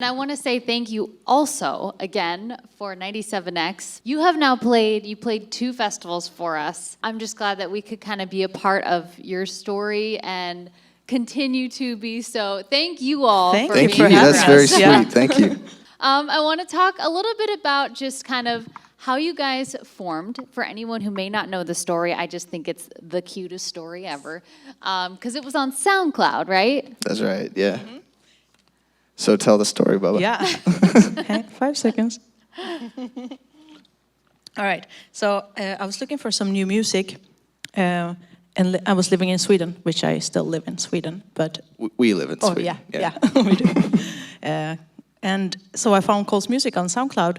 And I want to say thank you also again for 97X. You have now played 2 festivals for us. I'm just glad that we could kind of be a part of your story and continue to be so. Thank you all for being Thank you. That's very sweet. Thank you. I want to talk a little bit about just kind of how you guys formed. For anyone who may not know the story, I just think it's the cutest story ever. Because it was on SoundCloud, right? That's right, yeah. Mm-hmm. So tell the story, Bubba. Yeah. Okay, 5 seconds. All right. So I was looking for some new music, and I was living in Sweden, which I still live in Sweden. But we live in Sweden. Yeah, we do. And so I found Cole's music on SoundCloud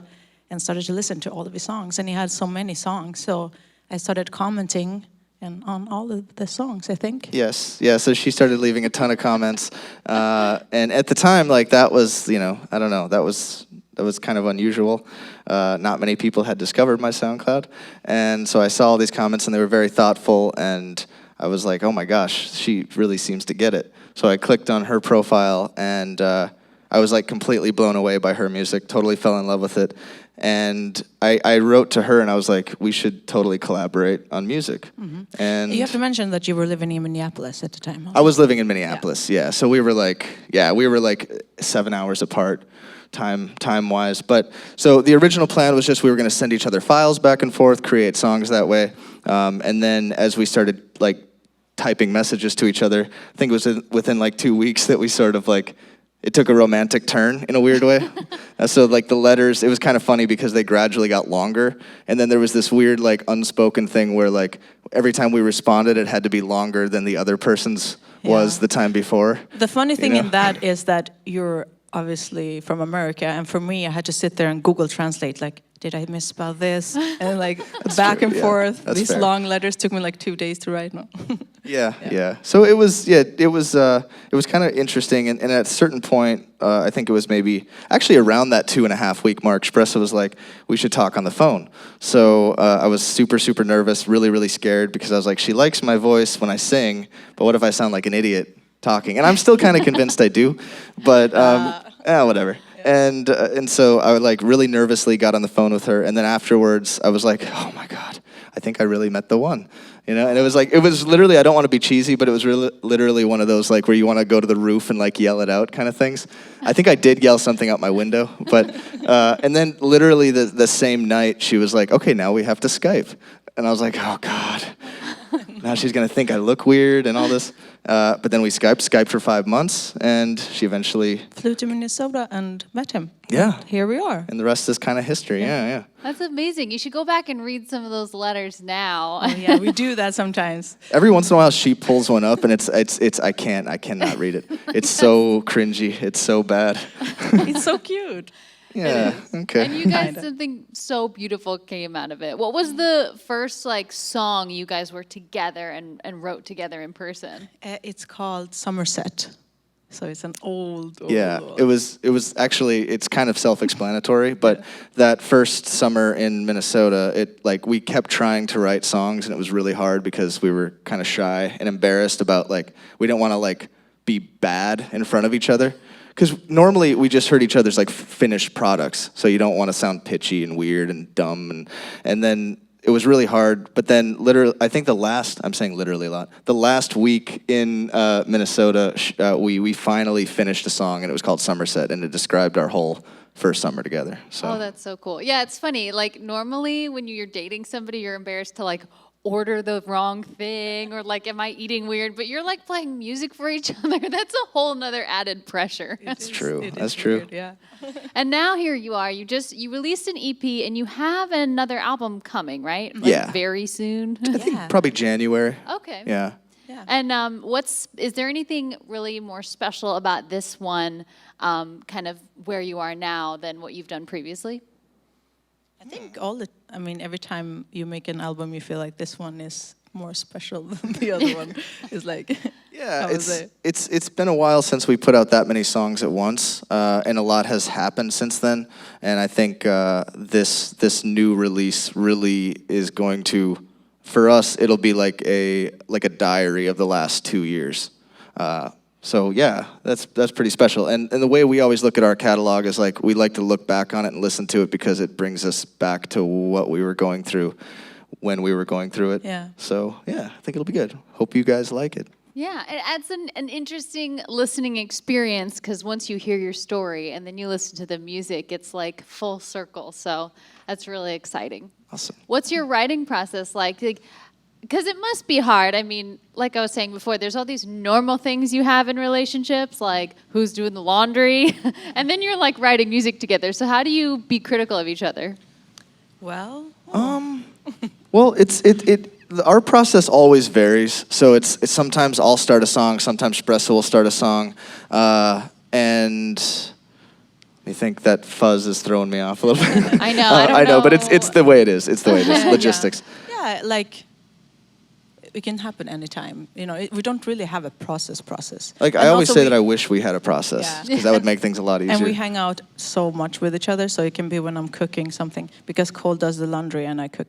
and started to listen to all of his songs. And he had so many songs, so I started commenting on all of the songs, I think. Yes, yeah, so she started leaving a ton of comments. And at the time, like, that was, you know, I don't know, that was kind of unusual. Not many people had discovered my SoundCloud. And so I saw all these comments, and they were very thoughtful, and I was like, oh my gosh, she really seems to get it. So I clicked on her profile, and I was like completely blown away by her music, totally fell in love with it. And I wrote to her and I was like, we should totally collaborate on music. Mm-hmm. And you have to mention that you were living in Minneapolis at the time. Huh? I was living in Minneapolis, yeah. So we were like 7 hours apart time-wise. But so the original plan was just we were going to send each other files back and forth, create songs that way. And then as we started like typing messages to each other, I think it was within like 2 weeks that we sort of like, it took a romantic turn in a weird way. So like the letters, it was kind of funny because they gradually got longer. And then there was this weird like unspoken thing where like every time we responded, it had to be longer than the other person's was the time before. The funny thing in that is that you're obviously from America, and for me, I had to sit there and Google Translate, like, did I misspell this? And like back and forth. These fair. long letters took me like 2 days to write. No. Yeah. So it was kind of interesting, and at a certain point, I think it was maybe actually around that 2.5 week mark, Espresso was like, we should talk on the phone. So I was super nervous, really scared, because I was like, she likes my voice when I sing, but what if I sound like an idiot talking? And I'm still kind of convinced I do, but whatever. And so I like really nervously got on the phone with her, and then afterwards I was like, oh my God, I think I really met the one, you know? And it was literally, I don't want to be cheesy, but it was really literally one of those like where you want to go to the roof and like yell it out kind of things. I think I did yell something out my window, but and then literally the same night she was like, okay, now we have to Skype. And I was like, oh God, now she's gonna think I look weird and all this. But then we Skyped for 5 months, and she eventually flew to Minnesota and met him. Yeah. And here we are. And the rest is kind of history, yeah. That's amazing. You should go back and read some of those letters now. Oh, yeah, we do that sometimes. Every once in a while she pulls one up, and it's I cannot read it. It's so cringy, it's so bad. It's so cute. Yeah, okay. And you guys, something so beautiful came out of it. What was the first like song you guys were together and wrote together in person? It's called Somerset. So it's an old. Yeah, it was actually, it's kind of self-explanatory, but that first summer in Minnesota, it like we kept trying to write songs, and it was really hard because we were kind of shy and embarrassed about like, we didn't want to like be bad in front of each other. Because normally we just heard each other's like finished products, so you don't want to sound pitchy and weird and dumb, and then it was really hard. But then literally, I think I'm saying literally a lot. The last week in Minnesota, we finally finished a song, and it was called Somerset, and it described our whole first summer together. So. Oh, that's so cool. Yeah, it's funny. Like normally when you're dating somebody, you're embarrassed to like order the wrong thing or like, am I eating weird? But you're like playing music for each other. That's a whole nother added pressure. That's true. That's true. Weird, yeah. And now here you are. You released an EP and you have another album coming, right? Like yeah. Very soon. I think probably January. Okay. Yeah. And is there anything really more special about this one, kind of where you are now than what you've done previously? I think every time you make an album, you feel like this one is more special than the other one. It's like, yeah, it's been a while since we put out that many songs at once, and a lot has happened since then. And I think this new release really is going to, for us, it'll be like a diary of the last 2 years. So yeah, that's pretty special. And the way we always look at our catalog is like we like to look back on it and listen to it because it brings us back to what we were going through when we were going through it. Yeah. So yeah, I think it'll be good. Hope you guys like it. Yeah, it adds an interesting listening experience because once you hear your story and then you listen to the music, it's like full circle. So that's really exciting. Awesome. What's your writing process like? Because it must be hard. I mean, like I was saying before, there's all these normal things you have in relationships, like who's doing the laundry, and then you're like writing music together. So how do you be critical of each other? Well, Well, our process always varies. So it's sometimes I'll start a song, sometimes Espresso will start a song, and I think that fuzz is throwing me off a little bit. I know. I don't know. But it's the way it is. It's the way it is. Logistics. yeah, like it can happen anytime. You know, we don't really have a process. Like And I always also say that I wish we had a process Yeah. because that would make things a lot easier. And we hang out so much with each other, so it can be when I'm cooking something, because Cole does the laundry and I cook.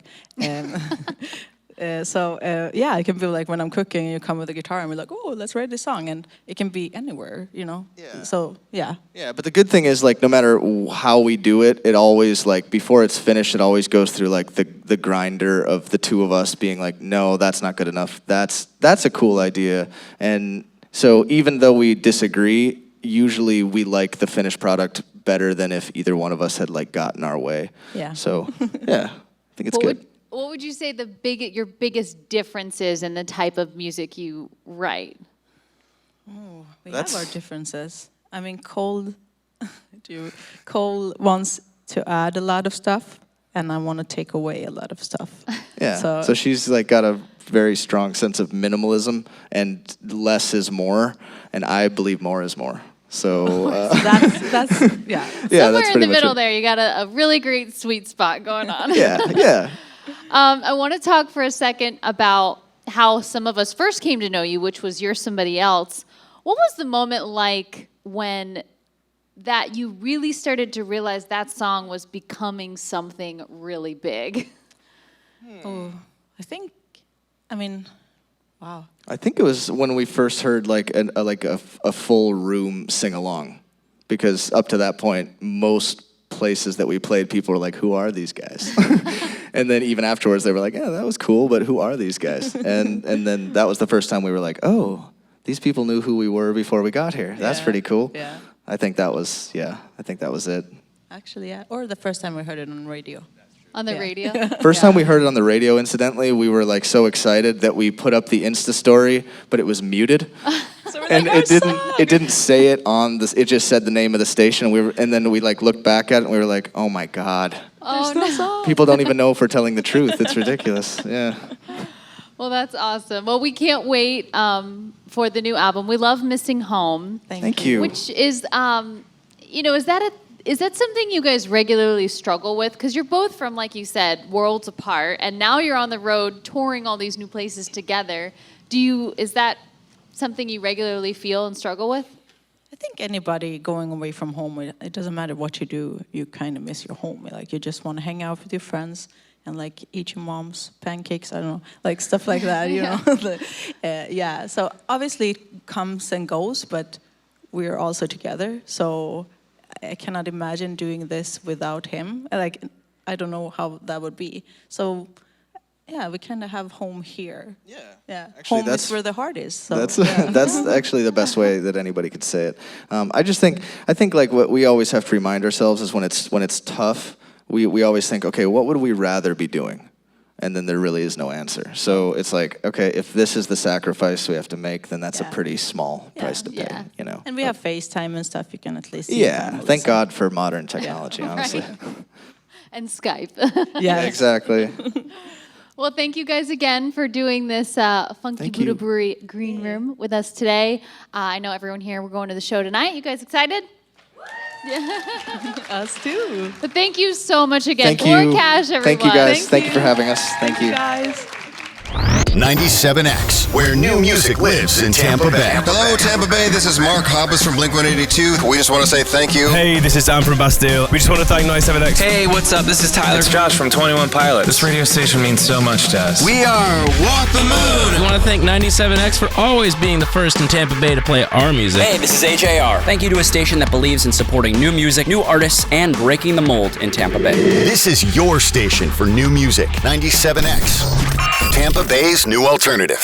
Yeah, it can be like when I'm cooking and you come with a guitar and we're like, oh, let's write this song. And it can be anywhere, you know? Yeah. So, yeah. Yeah, but the good thing is, like, no matter how we do it, it always, like, before it's finished, it always goes through, like, the grinder of the two of us being like, no, that's not good enough. That's a cool idea. And so even though we disagree, usually we like the finished product better than if either one of us had, like, gotten our way. Yeah. So, yeah, I think it's good. What would you say your biggest difference is in the type of music you write? We have our differences. I mean, Cole wants to add a lot of stuff, and I want to take away a lot of stuff. Yeah. So she's like got a very strong sense of minimalism, and less is more, and I believe more is more. So that's yeah. Somewhere that's in pretty the much middle it. there, you got a really great sweet spot going on. Yeah. I want to talk for a second about how some of us first came to know you, which was You're Somebody Else. What was the moment like when that you really started to realize that song was becoming something really big? Oh, wow. I think it was when we first heard like a full room sing along, because up to that point, most places that we played, people were like, "Who are these guys?" And then even afterwards, they were like, "Yeah, that was cool, but who are these guys?" And then that was the first time we were like, "Oh, these people knew who we were before we got here. That's pretty cool." Yeah. I think that was it. Actually, yeah. Or the first time we heard it on radio. On the Yeah. radio? First time we heard it on the radio, incidentally, we were like so excited that we put up the Insta story, but it was muted. And it didn't say it on this. It just said the name of the station. And then we like looked back at it and we were like, "Oh my God, Oh, no. people don't even know if we're telling the truth. It's ridiculous." Yeah. Well, that's awesome. Well, we can't wait for the new album. We love Missing Home. Thank you. Which is, is that something you guys regularly struggle with? Because you're both from, like you said, worlds apart, and now you're on the road touring all these new places together. Is that something you regularly feel and struggle with? I think anybody going away from home, it doesn't matter what you do, you kind of miss your home. Like, you just want to hang out with your friends and like eat your mom's pancakes, I don't know, like stuff like that, you know. Yeah, so obviously it comes and goes, but we're also together. So I cannot imagine doing this without him. Like, I don't know how that would be. So yeah, we kind of have home here. Yeah. Actually, home is where the heart is. So, That's actually the best way that anybody could say it. I think like what we always have to remind ourselves is when it's tough, we always think, okay, what would we rather be doing? And then there really is no answer. So it's like, okay, if this is the sacrifice we have to make, then that's a pretty small price to pay, you know. And we have FaceTime and stuff. You can at least see Yeah, thank God for modern technology, honestly. Right. And Skype. Yeah, Exactly. Well, thank you guys again for doing this Funky Thank Buddha you. Brewery Green Room with us today. I know everyone here, we're going to the show tonight. You guys excited? Us too. But thank you so much again. Thank Flora you. Cash, everyone. Thank you guys. Thank you for having us. Thank you. Guys. 97X, where new music lives in Tampa Bay. Hello, Tampa Bay. This is Mark Hoppus from Blink-182. We just want to say thank you. Hey, this is Sam from Bastille. We just want to thank 97X. Hey, what's up? This is Tyler. It's Josh from 21 Pilots. This radio station means so much to us. We are Walk the Moon. We want to thank 97X for always being the first in Tampa Bay to play our music. Hey, this is AJR. Thank you to a station that believes in supporting new music, new artists, and breaking the mold in Tampa Bay. This is your station for new music, 97X, Tampa Bay's new alternative.